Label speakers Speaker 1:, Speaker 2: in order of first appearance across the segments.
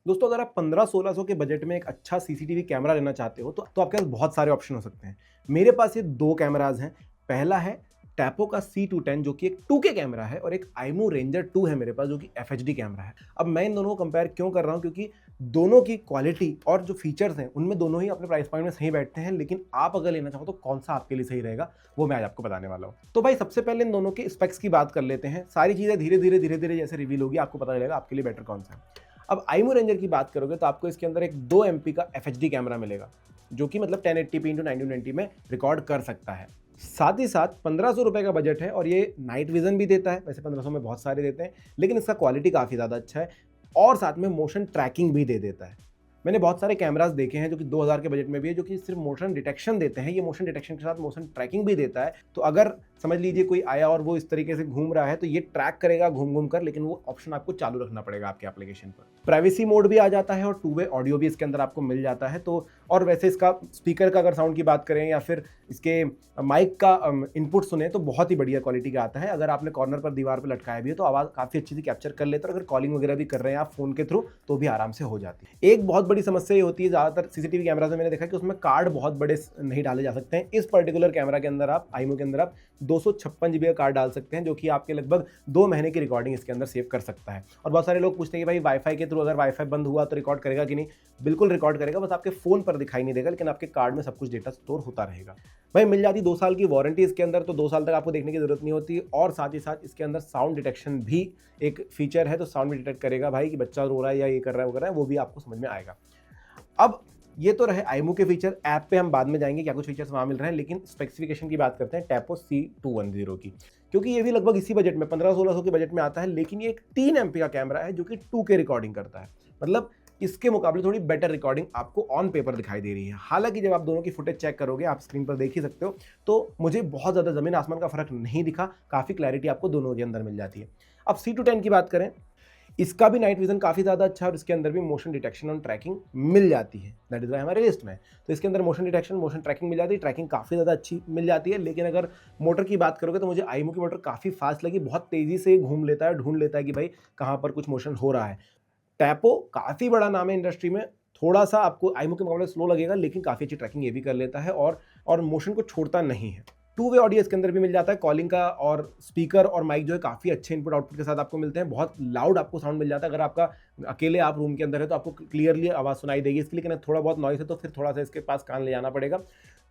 Speaker 1: दोस्तों अगर आप 15-1600 के बजट में एक अच्छा सीसीटीवी कैमरा लेना चाहते हो तो आपके पास बहुत सारे ऑप्शन हो सकते हैं। मेरे पास ये 2 कैमराज़ हैं। पहला है टैपो का C210 जो कि एक 2K कैमरा है और एक आईमू रेंजर 2 है मेरे पास जो कि FHD कैमरा है। अब मैं इन दोनों को कंपेयर क्यों कर रहा हूँ क्योंकि दोनों की क्वालिटी और जो फीचर्स हैं उनमें दोनों ही अपने प्राइस पॉइंट में सही बैठते हैं, लेकिन आप अगर लेना चाहो तो कौन-सा आपके लिए सही रहेगा वो मैं आज आपको बताने वाला हूँ। तो भाई सबसे पहले इन दोनों के स्पेक्स की बात कर लेते हैं। सारी चीज़ें धीरे-धीरे जैसे रिवील होगी आपको पता चलेगा आपके लिए बेटर कौन-सा है। अब आईमू रेंजर की बात करोगे तो आपको इसके अंदर एक 2 एमपी का FHD कैमरा मिलेगा, जो कि मतलब 1080p × 1920 में रिकॉर्ड कर सकता है। साथ ही साथ 1500 रुपए का बजट है और ये नाइट विज़न भी देता है, वैसे 1500 में बहुत सारे देते हैं, लेकिन इसका क्वालिटी काफ़ी ज़्यादा अच्छा है और साथ में मोशन ट्रैकिंग भी दे देता है। मैंने बहुत सारे कैमरास देखे हैं जो कि 2000 के बजट में भी है, जो कि सिर्फ मोशन डिटेक्शन देते हैं, ये मोशन डिटेक्शन के साथ मोशन ट्रैकिंग भी देता है। तो अगर समझ लीजिए कोई आया और वो इस तरीके से घूम रहा है तो ये ट्रैक करेगा घूम-घूम कर, लेकिन वो ऑप्शन आपको चालू रखना पड़ेगा आपके एप्लीकेशन पर। प्राइवेसी मोड भी आ जाता है और टू वे ऑडियो भी इसके अंदर आपको मिल जाता है। तो और वैसे इसका स्पीकर का अगर साउंड की बात करें या फिर इसके माइक का इनपुट सुने तो बहुत ही बढ़िया क्वालिटी का आता है। अगर आपने कॉर्नर पर दीवार पर लटकाया भी है तो आवाज़ काफ़ी अच्छी से कैप्चर कर लेता है और अगर कॉलिंग वगैरह भी कर रहे हैं आप फ़ोन के थ्रू तो भी आराम से हो जाती है। एक बहुत बड़ी समस्या ये होती है ज़्यादातर सीसीटीवी कैमराज़ में मैंने देखा कि उसमें कार्ड बहुत बड़े नहीं डाले जा सकते हैं। इस पर्टिकुलर कैमरा के अंदर आप आईमू के अंदर आप 256 जीबी का कार्ड डाल सकते हैं, जो कि आपके लगभग 2 महीने की रिकॉर्डिंग इसके अंदर सेव कर सकता है। और बहुत सारे लोग पूछते हैं कि भाई वाईफाई के थ्रू अगर वाईफाई बंद हुआ तो रिकॉर्ड करेगा कि नहीं? बिल्कुल रिकॉर्ड करेगा, बस आपके फ़ोन पर दिखाई नहीं देगा, लेकिन आपके कार्ड में सब कुछ डेटा स्टोर होता रहेगा। भाई मिल जाती 2 साल की वारंटी इसके अंदर, तो 2 साल तक आपको देखने की ज़रूरत नहीं होती और साथ ही साथ इसके अंदर साउंड डिटेक्शन भी एक फीचर है, तो साउंड भी डिटेक्ट करेगा भाई कि बच्चा रो रहा है या ये कर रहा है, वो कर रहा है, वो भी आपको समझ में आएगा। अब ये तो रहे आईमू के फीचर, ऐप पे हम बाद में जाएँगे क्या कुछ फीचर्स वहाँ मिल रहे हैं, लेकिन स्पेसिफिकेशन की बात करते हैं टैपो C210 की, क्योंकि ये भी लगभग इसी बजट में 1500-1600 के बजट में आता है, लेकिन ये एक 3 एमपी का कैमरा है जो कि 2K रिकॉर्डिंग करता है। मतलब इसके मुकाबले थोड़ी बेटर रिकॉर्डिंग आपको ऑन पेपर दिखाई दे रही है। हालाँकि जब आप दोनों की फुटेज चेक करोगे, आप स्क्रीन पर देख ही सकते हो, तो मुझे बहुत ज़्यादा ज़मीन आसमान का फ़र्क नहीं दिखा, काफ़ी क्लैरिटी आपको दोनों के अंदर मिल जाती है। अब C210 की बात करें, इसका भी नाइट विज़न काफ़ी ज़्यादा अच्छा है और इसके अंदर भी मोशन डिटेक्शन और ट्रैकिंग मिल जाती है। दैट इज़ व्हाई हमारे लिस्ट में है। तो इसके अंदर मोशन डिटेक्शन, मोशन ट्रैकिंग मिल जाती है, ट्रैकिंग काफ़ी ज़्यादा अच्छी मिल जाती है। लेकिन अगर मोटर की बात करोगे तो मुझे आईमू की मोटर काफ़ी फ़ास्ट लगी, बहुत तेज़ी से घूम लेता है, ढूँढ लेता है कि भाई कहाँ पर कुछ मोशन हो रहा है। टैपो काफ़ी बड़ा नाम है इंडस्ट्री में, थोड़ा-सा आपको आईमू के मुकाबले स्लो लगेगा, लेकिन काफ़ी अच्छी ट्रैकिंग ये भी कर लेता है और मोशन को छोड़ता नहीं है। टू वे ऑडियो इसके अंदर भी मिल जाता है, कॉलिंग का और स्पीकर और माइक जो है काफ़ी अच्छे इनपुट आउटपुट के साथ आपको मिलते हैं। बहुत लाउड आपको साउंड मिल जाता है। अगर आपका अकेले आप रूम के अंदर है तो आपको क्लियरली आवाज़ सुनाई देगी इसकी, लेकिन थोड़ा बहुत नॉइज़ है तो फिर थोड़ा-सा इसके पास कान ले जाना पड़ेगा।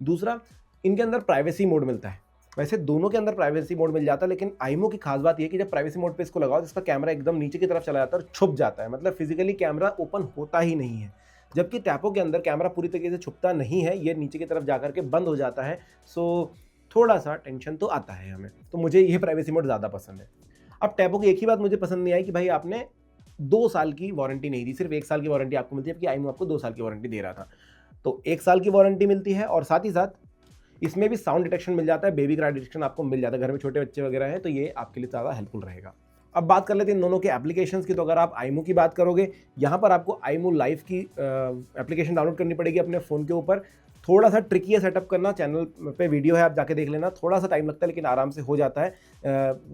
Speaker 1: दूसरा, इनके अंदर प्राइवेसी मोड मिलता है। वैसे दोनों के अंदर प्राइवेसी मोड मिल जाता है, लेकिन आईमू की खास बात ये है कि जब प्राइवेसी मोड पे इसको लगाओ तो इसका कैमरा एकदम नीचे की तरफ चला जाता है और छुप जाता है, मतलब फिजिकली कैमरा ओपन होता ही नहीं है। जबकि टैपो के अंदर कैमरा पूरी तरीके से छुपता नहीं है, ये नीचे की तरफ जाकर के बंद हो जाता है। सो थोड़ा-सा टेंशन तो आता है हमें, तो मुझे ये प्राइवेसी मोड ज़्यादा पसंद है। अब टैपो की एक ही बात मुझे पसंद नहीं आई कि भाई आपने 2 साल की वारंटी नहीं दी, सिर्फ 1 साल की वारंटी आपको मिलती है, जबकि आईमू आपको 2 साल की वारंटी दे रहा था। तो 1 साल की वारंटी मिलती है और साथ ही साथ इसमें भी साउंड डिटेक्शन मिल जाता है, बेबी क्राई डिटेक्शन आपको मिल जाता है। घर में छोटे बच्चे वगैरह हैं तो ये आपके लिए ज़्यादा हेल्पफुल रहेगा। अब बात कर लेते हैं इन दोनों के एप्लीकेशंस की। तो अगर आप आईमू की बात करोगे, यहाँ पर आपको आईमू लाइव की एप्लीकेशन डाउनलोड करनी पड़ेगी अपने फ़ोन के ऊपर। थोड़ा-सा ट्रिकी है सेटअप करना, चैनल पे वीडियो है, आप जाके देख लेना। थोड़ा-सा टाइम लगता है लेकिन आराम से हो जाता है।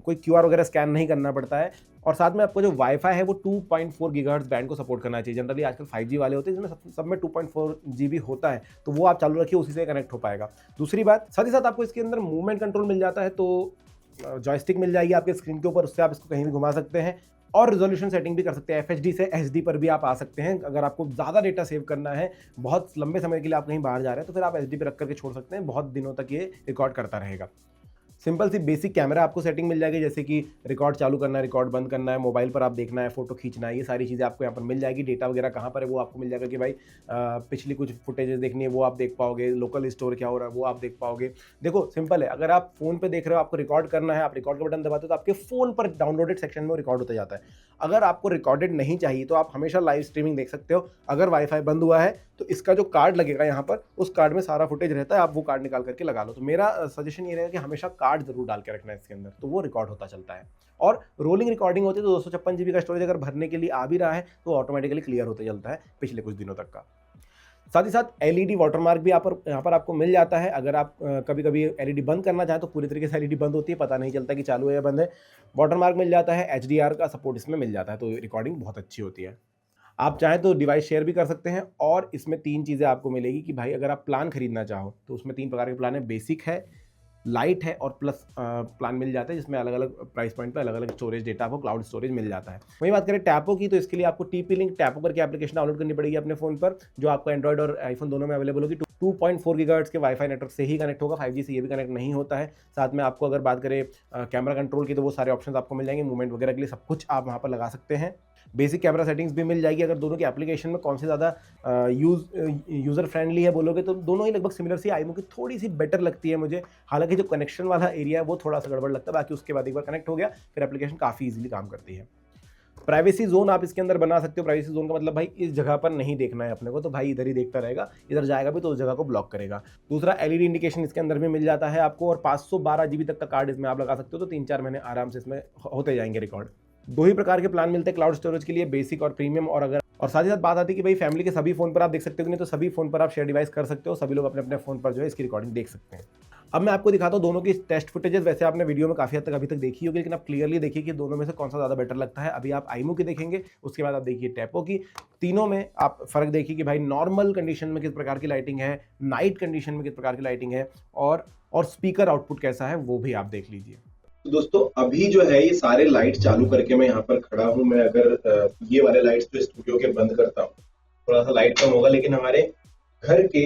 Speaker 1: कोई क्यूआर वगैरह स्कैन नहीं करना पड़ता है और साथ में आपको जो वाई-फाई है वो 2.4 गीगाहर्ट्ज़ बैंड को सपोर्ट करना चाहिए। जनरली आजकल 5G वाले होते हैं जिसमें सब में 2.4 जीबी होता है, तो वो आप चालू रखिए, उसी से कनेक्ट हो पाएगा। दूसरी बात, साथ ही साथ आपको इसके अंदर मूवमेंट कंट्रोल मिल जाता है, तो जॉयस्टिक मिल जाएगी आपके स्क्रीन के ऊपर, उससे आप इसको कहीं भी घुमा सकते हैं और रिज़ॉल्यूशन सेटिंग भी कर सकते हैं। एफएचडी से एचडी पर भी आप आ सकते हैं। अगर आपको ज़्यादा डेटा सेव करना है, बहुत लंबे समय के लिए आप कहीं बाहर जा रहे हैं, तो फिर आप एचडी पे रख करके छोड़ सकते हैं, बहुत दिनों तक ये रिकॉर्ड करता रहेगा। सिंपल सी बेसिक कैमरा आपको सेटिंग मिल जाएगी, जैसे कि रिकॉर्ड चालू करना है, रिकॉर्ड बंद करना है, मोबाइल पर आप देखना है, फोटो खींचना है, ये सारी चीज़ें आपको यहाँ पर मिल जाएगी। डेटा वगैरह कहाँ पर है वो आपको मिल जाएगा कि भाई पिछली कुछ फुटेजेस देखनी है वो आप देख पाओगे, लोकल स्टोर क्या हो रहा है वो आप देख पाओगे। देखो सिंपल है, अगर आप फ़ोन पे देख रहे हो, आपको रिकॉर्ड करना है, आप रिकॉर्ड का बटन दबाते हो तो आपके फ़ोन पर डाउनलोडेड सेक्शन में वो रिकॉर्ड होता जाता है। अगर आपको रिकॉर्डेड नहीं चाहिए तो आप हमेशा लाइव स्ट्रीमिंग देख सकते हो। अगर वाईफाई बंद हुआ है तो इसका जो कार्ड लगेगा यहाँ पर, उस कार्ड में सारा फुटेज रहता है, आप वो कार्ड निकाल करके लगा लो। तो मेरा सजेशन ये रहेगा कि हमेशा कार्ड जरूर डाल के रखना है इसके अंदर, तो वो रिकॉर्ड होता चलता है। और रोलिंग रिकॉर्डिंग होती है, तो 256 जीबी का स्टोरेज अगर भरने के लिए आ भी रहा है तो ऑटोमेटिकली क्लियर होते चलता है पिछले कुछ दिनों तक का। साथ ही साथ एलईडी वाटरमार्क भी यहाँ पर आपको मिल जाता है। अगर आप कभी-कभी एलईडी बंद करना चाहें तो पूरी तरीके से एलईडी बंद होती है, पता नहीं चलता कि चालू है या बंद है। वाटरमार्क मिल जाता है, एचडीआर का सपोर्ट इसमें मिल जाता है, तो रिकॉर्डिंग बहुत अच्छी होती है। आप चाहें तो डिवाइस शेयर भी कर सकते हैं और इसमें 3 चीज़ें आपको मिलेगी कि भाई अगर आप प्लान खरीदना चाहो तो उसमें 3 प्रकार के प्लान है, बेसिक है, लाइट है और प्लस प्लान मिल जाता है जिसमें अलग अलग प्राइस पॉइंट पे अलग अलग स्टोरेज डेटा आपको क्लाउड स्टोरेज मिल जाता है। वहीं बात करें टैपो की, तो इसके लिए आपको टीपी लिंक टैपो करके एप्लीकेशन डाउनलोड करनी पड़ेगी अपने फ़ोन पर, जो आपको एंड्रॉइड और आईफोन दोनों में अवेलेबल होगी। 2.4 गीगाहर्ट्ज़ के वाईफाई नेटवर्क से ही कनेक्ट होगा, 5G से ये भी कनेक्ट नहीं होता है। साथ में आपको अगर बात करें कैमरा कंट्रोल की, तो वो सारे ऑप्शन आपको मिल जाएंगे, मूवमेंट वगैरह के लिए सब कुछ आप वहाँ पर लगा सकते हैं। बेसिक कैमरा सेटिंग्स भी मिल जाएगी। अगर दोनों की एप्लीकेशन में कौन से ज़्यादा यूज़र फ्रेंडली है बोलोगे तो दोनों ही लगभग सिमिलर सी, आईमो की थोड़ी सी बेटर लगती है मुझे। हालांकि जो कनेक्शन वाला एरिया है वो थोड़ा सा गड़बड़ लगता है, बाकी उसके बाद एक बार कनेक्ट हो गया फिर एप्लीकेशन काफ़ी ईजिली काम करती है। प्राइवेसी जोन आप इसके अंदर बना सकते हो। प्राइवेसी जोन का मतलब भाई इस जगह पर नहीं देखना है अपने को, तो भाई इधर ही देखता रहेगा, इधर जाएगा भी तो उस जगह को ब्लॉक करेगा। दूसरा एलईडी इंडिकेशन इसके अंदर भी मिल जाता है आपको, और 512 जीबी तक का कार्ड इसमें आप लगा सकते हो, तो 3-4 महीने आराम से इसमें होते जाएंगे रिकॉर्ड। 2 ही प्रकार के प्लान मिलते हैं क्लाउड स्टोरेज के लिए, बेसिक और प्रीमियम। और साथ ही साथ बात आती है कि भाई फैमिली के सभी फोन पर आप देख सकते हो, नहीं तो सभी फोन पर आप शेयर डिवाइस कर सकते हो, सभी लोग अपने अपने फोन पर जो है इसकी रिकॉर्डिंग देख सकते हैं। अब मैं आपको दिखाता हूँ दोनों की टेस्ट फुटेजेस। वैसे आपने वीडियो में काफ़ी हद तक अभी तक देखी होगी, लेकिन आप क्लियरली देखिए कि दोनों में से कौन सा ज़्यादा बेटर लगता है। अभी आप आईमो की देखेंगे, उसके बाद आप देखिए टैपो की। तीनों में आप फ़र्क देखिए कि भाई नॉर्मल कंडीशन में किस प्रकार की लाइटिंग है, नाइट कंडीशन में किस प्रकार की लाइटिंग है, और स्पीकर आउटपुट कैसा है वो भी आप देख लीजिए।
Speaker 2: तो दोस्तों अभी जो है ये सारे लाइट चालू करके मैं यहाँ पर खड़ा हूँ। मैं अगर ये वाले लाइट्स जो स्टूडियो के बंद करता हूँ, थोड़ा सा लाइट कम होगा, लेकिन हमारे घर के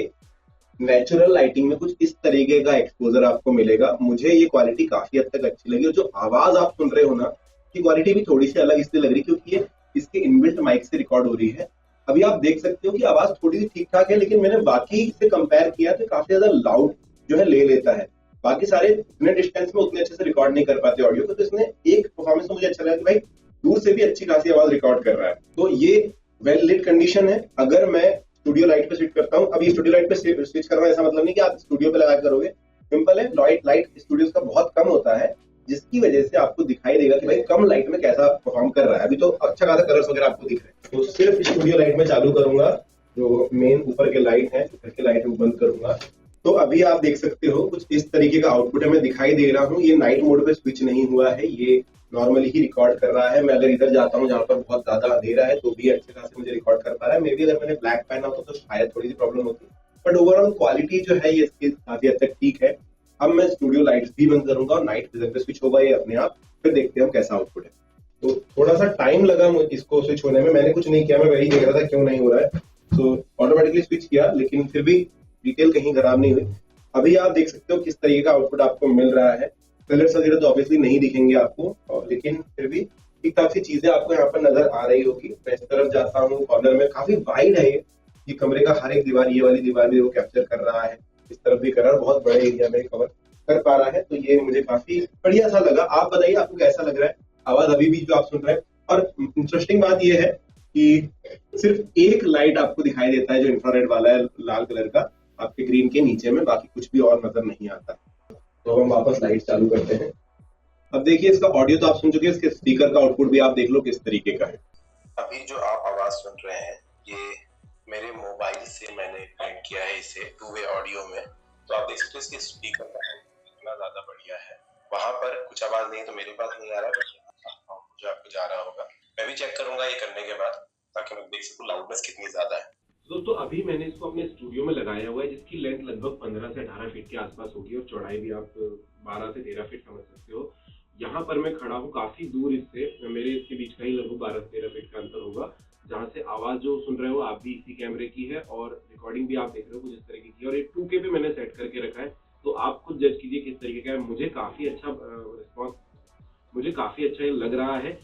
Speaker 2: नेचुरल लाइटिंग में कुछ इस तरीके का एक्सपोजर आपको मिलेगा। मुझे ये क्वालिटी काफी हद तक अच्छी लगी, और जो आवाज आप सुन रहे हो ना, ये क्वालिटी भी थोड़ी सी अलग इसलिए लग रही क्योंकि ये इसके इनबिल्ट माइक से रिकॉर्ड हो रही है। अभी आप देख सकते हो कि आवाज थोड़ी सी ठीक ठाक है, लेकिन मैंने बाकी से कंपेयर किया तो काफी ज्यादा लाउड जो है ले लेता है। बाकी सारे इतने डिस्टेंस में उतने अच्छे से रिकॉर्ड नहीं कर पाते ऑडियो को, तो इसने एक परफॉर्मेंस में मुझे अच्छा लगा कि भाई दूर से भी अच्छी खासी आवाज रिकॉर्ड कर रहा है। तो ये वेल लिट कंडीशन है। अगर मैं स्टूडियो लाइट पे स्विच करता हूँ, अब ये स्टूडियो लाइट पे स्विच करना ऐसा मतलब नहीं कि आप स्टूडियो पे लगा करोगे, सिंपल है। लाइट स्टूडियोज का बहुत कम होता है, जिसकी वजह से आपको दिखाई देगा कि भाई कम लाइट में कैसा परफॉर्म कर रहा है। अभी तो अच्छा खासा कलर्स वगैरह आपको दिख रहे हैं। तो सिर्फ स्टूडियो लाइट में चालू करूंगा, जो मेन ऊपर के लाइट है, ऊपर के लाइट में बंद करूंगा, तो अभी आप देख सकते हो कुछ इस तरीके का आउटपुट है। मैं दिखाई दे रहा हूँ, ये नाइट मोड पे स्विच नहीं हुआ है, ये नॉर्मली ही रिकॉर्ड कर रहा है। मैं अगर इधर जाता हूँ जहाँ पर बहुत ज्यादा अंधेरा है, तो भी अच्छे खासे मुझे रिकॉर्ड कर पा रहा है। मे बी अगर मैंने ब्लैक पहना होता तो शायद थोड़ी सी प्रॉब्लम होती, बट ओवरऑल क्वालिटी जो है ये इसकी काफी हद तक ठीक है। अब मैं स्टूडियो लाइट्स भी बंद करूंगा और नाइट विजन पे स्विच होगा ये अपने आप, फिर देखते हैं कैसा आउटपुट है। तो थोड़ा सा टाइम लगा इसको स्विच होने में, मैंने कुछ नहीं किया, मैं वही देख रहा था क्यों नहीं हो रहा है। तो ऑटोमेटिकली स्विच किया, लेकिन फिर भी डिटेल कहीं खराब नहीं हुई। अभी आप देख सकते हो किस तरीके का आउटपुट आपको मिल रहा है। कलर्स वगैरह तो ऑब्वियसली नहीं दिखेंगे आपको, लेकिन फिर भी ठीक ठाक सी चीजें आपको यहाँ पर नजर आ रही होगी। मैं इस तरफ जाता हूँ, कॉर्नर में काफी वाइड है ये कमरे का हर एक दीवार, ये वाली दीवार भी वो कैप्चर कर रहा है, इस तरफ भी कर रहा है, बहुत बड़े एरिया में कवर कर पा रहा है। तो ये मुझे काफी बढ़िया सा लगा। आप बताइए आपको कैसा लग रहा है, आवाज अभी भी जो आप सुन रहे हैं। और इंटरेस्टिंग बात यह है कि सिर्फ एक लाइट आपको दिखाई देता है जो इंफ्रारेड वाला है, लाल कलर का, आपके ग्रीन के नीचे में, बाकी कुछ भी और नजर नहीं आता। तो हम वापस लाइट चालू करते हैं। अब देखिए इसका ऑडियो तो आप सुन चुके हैं, इसके स्पीकर का आउटपुट भी आप देख लो किस तरीके का है।
Speaker 3: अभी जो आप आवाज सुन रहे हैं ये मेरे मोबाइल से मैंने कनेक्ट किया है इसे टू वे ऑडियो में। तो आप देख सकते हो इसके स्पीकर का कितना ज्यादा बढ़िया है। वहां पर कुछ आवाज नहीं तो मेरे पास नहीं आ रहा, जो आपको जा रहा होगा। मैं भी चेक करूंगा ये करने के बाद, ताकि मैं देख सकूं लाउडनेस कितनी ज्यादा है।
Speaker 1: दोस्तों अभी मैंने इसको अपने स्टूडियो में लगाया हुआ है, जिसकी लेंथ लगभग 15 से 18 फीट के आसपास होगी और चौड़ाई भी आप 12 से 13 फीट समझ सकते हो। यहाँ पर मैं खड़ा हूँ काफी दूर इससे, मेरे इसके बीच का ही लगभग 12 से 13 फीट का अंतर होगा, जहाँ से आवाज जो सुन रहे हो आप भी इसी कैमरे की है, और रिकॉर्डिंग भी आप देख रहे हो कुछ इस तरीके की। और ये 2K पे मैंने सेट करके रखा है, तो आप खुद जज कीजिए किस तरीके का है। मुझे काफी अच्छा रिस्पॉन्स, मुझे काफी अच्छा लग रहा है।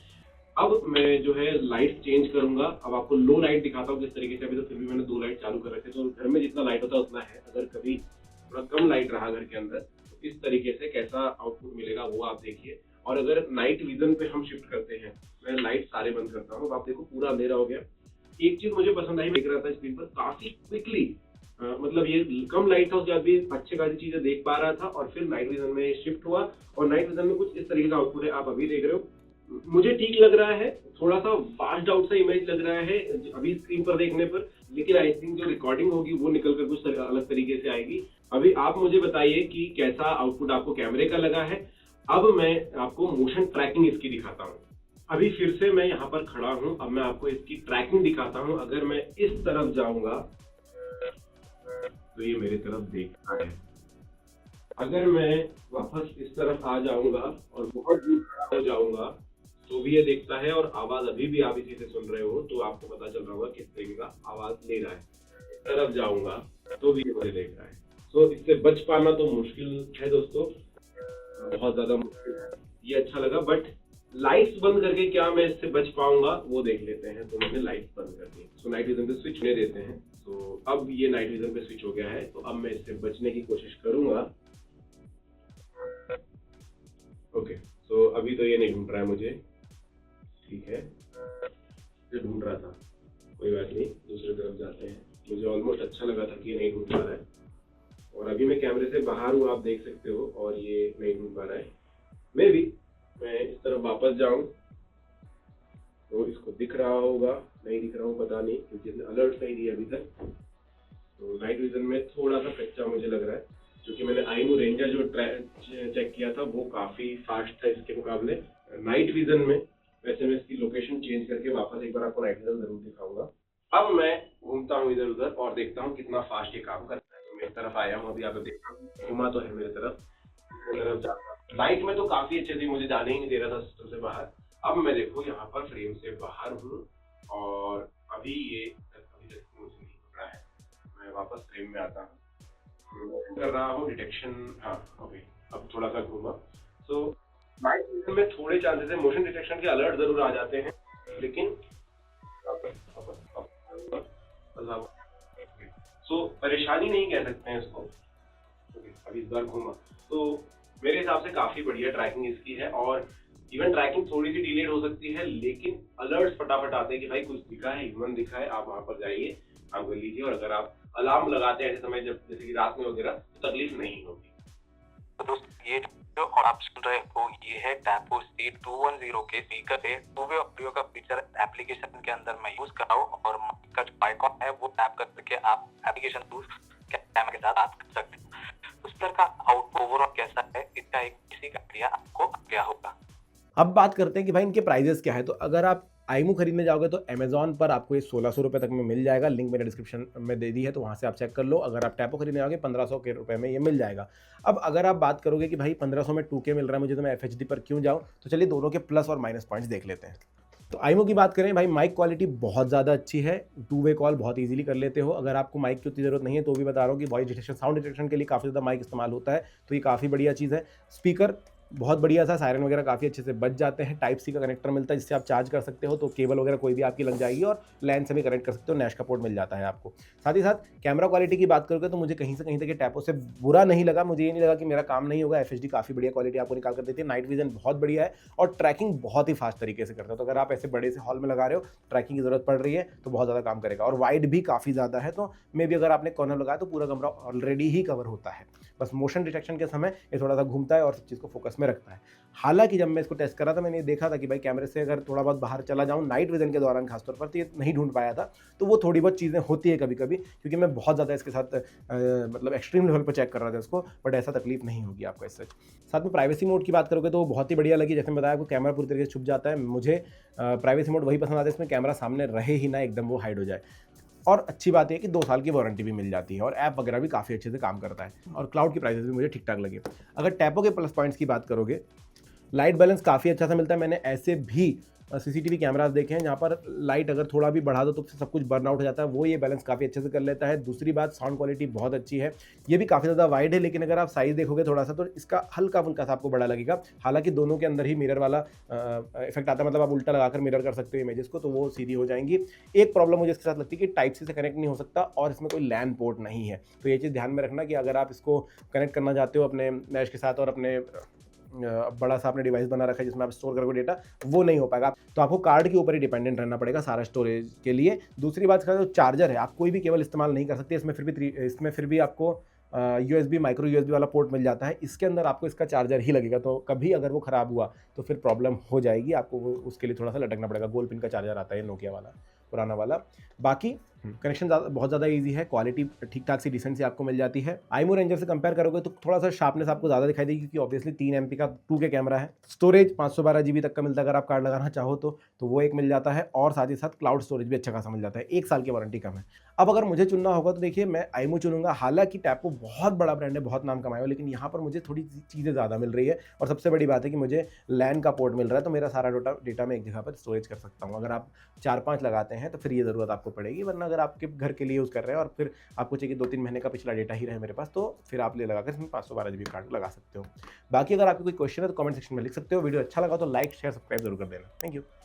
Speaker 1: अब मैं जो है लाइट चेंज करूंगा। अब आपको लो लाइट दिखाता हूँ किस तरीके से। अभी तो फिर भी मैंने 2 लाइट चालू कर रखे, तो घर में जितना लाइट होता है उतना है। अगर कभी थोड़ा कम लाइट रहा घर के अंदर, तो इस तरीके से कैसा आउटपुट मिलेगा वो आप देखिए। और अगर नाइट विजन पे हम शिफ्ट करते हैं, मैं लाइट सारे बंद करता हूँ, आप देखो पूरा अंधेरा हो गया। एक चीज मुझे पसंद आई, देख रहा था स्क्रीन पर काफी क्विकली, मतलब ये कम लाइट था उसके बाद भी अच्छे खासी चीजें देख पा रहा था, और फिर नाइट विजन में शिफ्ट हुआ, और नाइट विजन में कुछ इस तरीके का आउटपुट है आप अभी देख रहे हो। मुझे ठीक लग रहा है, थोड़ा सा वास्ड आउट सा इमेज लग रहा है अभी स्क्रीन पर देखने पर, लेकिन आई थिंक जो रिकॉर्डिंग होगी वो निकल कर कुछ अलग तरीके से आएगी। अभी आप मुझे बताइए कि कैसा आउटपुट आपको कैमरे का लगा है। अब मैं आपको मोशन ट्रैकिंग इसकी दिखाता हूँ।
Speaker 4: अभी फिर से मैं यहाँ पर खड़ा हूँ। अब मैं आपको इसकी ट्रैकिंग दिखाता हूँ। अगर मैं इस तरफ जाऊंगा तो ये मेरी तरफ देखता है। अगर मैं वापस इस तरफ आ जाऊंगा और बहुत दूर खड़ा हो जाऊंगा तो भी ये देखता है, और आवाज अभी भी आप इसी से सुन रहे हो तो आपको पता चल रहा होगा किस तरीके का आवाज ले रहा है। इस तरफ जाऊंगा तो भी ये मुझे देख रहा है। तो इससे बच पाना तो मुश्किल है दोस्तों, बहुत ज्यादा मुश्किल है। ये अच्छा लगा, बट लाइट्स बंद करके क्या मैं इससे बच पाऊंगा वो देख लेते हैं। तो मैंने लाइट्स बंद कर दी। तो नाइट विजन पे स्विच होने देते हैं। तो अब ये नाइट विजन पे स्विच हो गया है, तो अब मैं इससे बचने की कोशिश करूंगा। ओके, तो अभी तो ये नहीं ढूंढ रहा है मुझे, ठीक है, ये ढूंढ रहा था, कोई बात नहीं, दूसरी तरफ जाते हैं। मुझे ऑलमोस्ट अच्छा लगा था कि ये नहीं ढूंढ पा रहा है, और अभी मैं कैमरे से बाहर हूँ, आप देख सकते हो, और ये नहीं ढूंढ पा रहा है। मे भी मैं इस तरफ वापस जाऊं तो इसको दिख रहा होगा, नहीं दिख रहा हूँ पता नहीं, क्योंकि इसने अलर्ट नहीं दिया अभी तक। तो नाइट विजन में थोड़ा सा कच्चा मुझे लग रहा है, क्योंकि मैंने आईमू रेंजर जो चेक किया था वो काफी फास्ट था इसके मुकाबले। नाइट विजन में वैसे मैं इसकी लोकेशन चेंज करके वापस एक बार आपको नाइट विजन जरूर दिखाऊंगा। अब मैं घूमता हूँ इधर उधर और देखता हूँ कितना फास्ट ये काम करता है। तो मैं इस तरफ आया हूँ, अभी आप देखता हूँ, घुमा तो है मेरी तरफ जाता। नाइट में तो काफी अच्छे से मुझे जाने ही नहीं दे रहा था सिस्टम से बाहर। अब मैं देखो यहाँ पर फ्रेम से बाहर हूँ, और अभी तक मुझे नहीं पकड़ा है। मैं वापस फ्रेम में आता हूँ, कर रहा हूँ डिटेक्शन। हाँ ओके, अब थोड़ा सा घूमा। तो नाइट विजन में थोड़े चांसेस है मोशन डिटेक्शन के अलर्ट जरूर आ जाते हैं, लेकिन सो परेशानी नहीं कह सकते हैं इसको। अभी इस बार घूमा तो मेरे हिसाब से काफी बढ़िया ट्रैकिंग इसकी है, और इवन ट्रैकिंग थोड़ी सी डिलेड हो सकती है, लेकिन अलर्ट्स फटाफट आते हैं कि भाई कुछ दिखा है, ह्यूमन दिखा है, आप वहां पर जाइए, आप कर लीजिए। और अगर आप अलार्म लगाते हैं ऐसे समय, जब जैसे कि रात में वगैरह, तो तकलीफ नहीं होगी।
Speaker 5: तो दोस्तों ये जो आप सुन रहे हो ये है टैपो C210 के स्पीकर है। टू वे ऑडियो का फीचर एप्लीकेशन के अंदर मैं यूज कर रहा हूँ, और का जो आइकॉन है वो टैप करके आप एप्लीकेशन यूज कैमरा के साथ बात कर सकते हो। उस तरह का आउटपुट ओवरऑल कैसा है, इसका एक बेसिक आइडिया आपको क्या होगा।
Speaker 1: अब बात करते हैं कि भाई इनके प्राइजेस क्या है। तो अगर आप आईमू खरीदने जाओगे तो अमेजॉन पर आपको ये 1600 रुपये तक में मिल जाएगा। लिंक मैंने डिस्क्रिप्शन में दे दी है, तो वहाँ से आप चेक कर लो। अगर आप टैपो खरीदने जाओगे 1500 के रुपये में ये मिल जाएगा। अब अगर आप बात करोगे कि भाई 1500 में 2K मिल रहा है मुझे, तो मैं FHD पर क्यों जाऊँ, तो चलिए दोनों के प्लस और माइनस पॉइंट्स देख लेते हैं। तो आईमो की बात करें भाई, माइक क्वालिटी बहुत ज़्यादा अच्छी है, 2 वे कॉल बहुत इजीली कर लेते हो। अगर आपको माइक की उतनी ज़रूरत नहीं है तो भी बता रहा हूँ कि वॉइस डिटेक्शन, साउंड डिटेक्शन के लिए काफ़ी ज़्यादा माइक इस्तेमाल होता है, तो ये काफ़ी बढ़िया चीज़ है। स्पीकर बहुत बढ़िया सा, सायरन वगैरह काफ़ी अच्छे से बच जाते हैं। टाइप सी का कनेक्टर मिलता है जिससे आप चार्ज कर सकते हो, तो केबल वगैरह कोई भी आपकी लग जाएगी, और लैन से भी कनेक्ट कर सकते हो। नैश का पोर्ट मिल जाता है आपको। साथ ही साथ कैमरा क्वालिटी की बात करोगे तो मुझे कहीं से कहीं तक टैपो से बुरा नहीं लगा। मुझे ये नहीं लगा कि मेरा काम नहीं होगा। FHD काफ़ी बढ़िया क्वालिटी आपको निकाल कर देती है। नाइट विजन बहुत बढ़िया है, और ट्रैकिंग बहुत ही फास्ट तरीके से करता है। तो अगर आप ऐसे बड़े से हॉल में लगा रहे हो, ट्रैकिंग की जरूरत पड़ रही है, तो बहुत ज़्यादा काम करेगा। और वाइड भी काफ़ी ज़्यादा है, तो मे भी अगर आपने कॉर्नर लगाया तो पूरा कमरा ऑलरेडी ही कवर होता है। बस मोशन डिटेक्शन के समय ये थोड़ा सा घूमता है और सब चीज़ को फोकस में रखता है। हालांकि जब मैं इसको टेस्ट कर रहा था, मैंने ये देखा था कि भाई कैमरे से अगर थोड़ा बहुत बाहर चला जाऊं नाइट विजन के दौरान खासतौर पर, तो ये नहीं ढूंढ पाया था। तो वो थोड़ी बहुत चीज़ें होती है कभी कभी, क्योंकि मैं बहुत ज़्यादा इसके साथ मतलब एक्सट्रीम लेवल पर चेक कर रहा था इसको, बट ऐसा तकलीफ नहीं होगी आपको इससे। साथ में प्राइवेसी मोड की बात करोगे तो बहुत ही बढ़िया लगी। जैसे मैं बताया, आपको कैमरा पूरी तरीके से छुप जाता है। मुझे प्राइवेसी मोड वही पसंद आता है इसमें कैमरा सामने रहे ही ना, एकदम वो हाइड हो जाए। और अच्छी बात है कि 2 साल की वारंटी भी मिल जाती है, और ऐप वगैरह भी काफ़ी अच्छे से काम करता है, और क्लाउड की प्राइसेस भी मुझे ठीक ठाक लगे। अगर टैपो के प्लस पॉइंट्स की बात करोगे, लाइट बैलेंस काफ़ी अच्छा सा मिलता है। मैंने ऐसे भी CCTV कैमरास देखे हैं जहाँ पर लाइट अगर थोड़ा भी बढ़ा दो तो सब कुछ बर्न आउट हो जाता है, वो ये बैलेंस काफ़ी अच्छे से कर लेता है। दूसरी बात, साउंड क्वालिटी बहुत अच्छी है। ये भी काफ़ी ज़्यादा वाइड है, लेकिन अगर आप साइज़ देखोगे थोड़ा सा, तो इसका हल्का फुल्का सा आपको बड़ा लगेगा। हालांकि दोनों के अंदर ही मिरर वाला इफेक्ट आता है, मतलब आप उल्टा लगाकर मिरर कर सकते हो इमेजेस को, तो वो सीधी हो जाएंगी। एक प्रॉब्लम मुझे इसके साथ लगती है कि टाइप सी से कनेक्ट नहीं हो सकता, और इसमें कोई लैन पोर्ट नहीं है। तो ये चीज़ ध्यान में रखना कि अगर आप इसको कनेक्ट करना चाहते हो अपने नैश के साथ, और अपने बड़ा सा आपने डिवाइस बना रखा है जिसमें आप स्टोर करोगे डेटा, वो नहीं हो पाएगा। तो आपको कार्ड के ऊपर ही डिपेंडेंट रहना पड़ेगा सारा स्टोरेज के लिए। दूसरी बात, जो चार्जर है, आप कोई भी केबल इस्तेमाल नहीं कर सकते इसमें। फिर भी आपको USB माइक्रो USB वाला पोर्ट मिल जाता है। इसके अंदर आपको इसका चार्जर ही लगेगा, तो कभी अगर वो ख़राब हुआ तो फिर प्रॉब्लम हो जाएगी आपको। वो उसके लिए थोड़ा सा लटकना पड़ेगा। गोल पिन का चार्जर आता है नोकिया वाला, पुराना वाला। बाकी कनेक्शन बहुत ज़्यादा इजी है, क्वालिटी ठीक ठाक सी डिसेंट सी आपको मिल जाती है। आईमो रेंजर से कंपेयर करोगे तो थोड़ा सा शार्पनेस आपको ज़्यादा दिखाई देगी, क्योंकि ऑब्वियसली 3 MP का 2K कैमरा है। स्टोरेज 512 GB तक का मिलता है, अगर आप कार्ड लगाना चाहो तो वो एक मिल जाता है, और साथ ही साथ क्लाउड स्टोरेज भी अच्छा खासा मिल जाता है। 1 साल की वारंटी कम है। अब अगर मुझे चुनना होगा तो देखिए मैं आईमो चुनूंगा। हालांकि टैपो बहुत बड़ा ब्रांड है, बहुत नाम कमाया हो, लेकिन यहाँ पर मुझे थोड़ी चीज़ें ज़्यादा मिल रही है, और सबसे बड़ी बात है कि मुझे लैन का पोर्ट मिल रहा है, तो मेरा सारा डेटा मैं एक जगह पर स्टोरेज कर सकता हूँ। अगर आप 4-5 लगाते हैं तो फिर ये ज़रूरत आपको पड़ेगी, वरना अगर आपके घर के लिए यूज़ कर रहे हैं और फिर आपको चाहिए 2-3 महीने का पिछला डेटा ही रहे मेरे पास, तो फिर आप ले लगाकर इसमें 512 GB कार्ड लगा सकते हो। बाकी अगर आपको कोई क्वेश्चन है तो कमेंट सेक्शन में लिख सकते हो। वीडियो अच्छा लगा तो लाइक शेयर सब्सक्राइब जरूर कर देना। Thank you.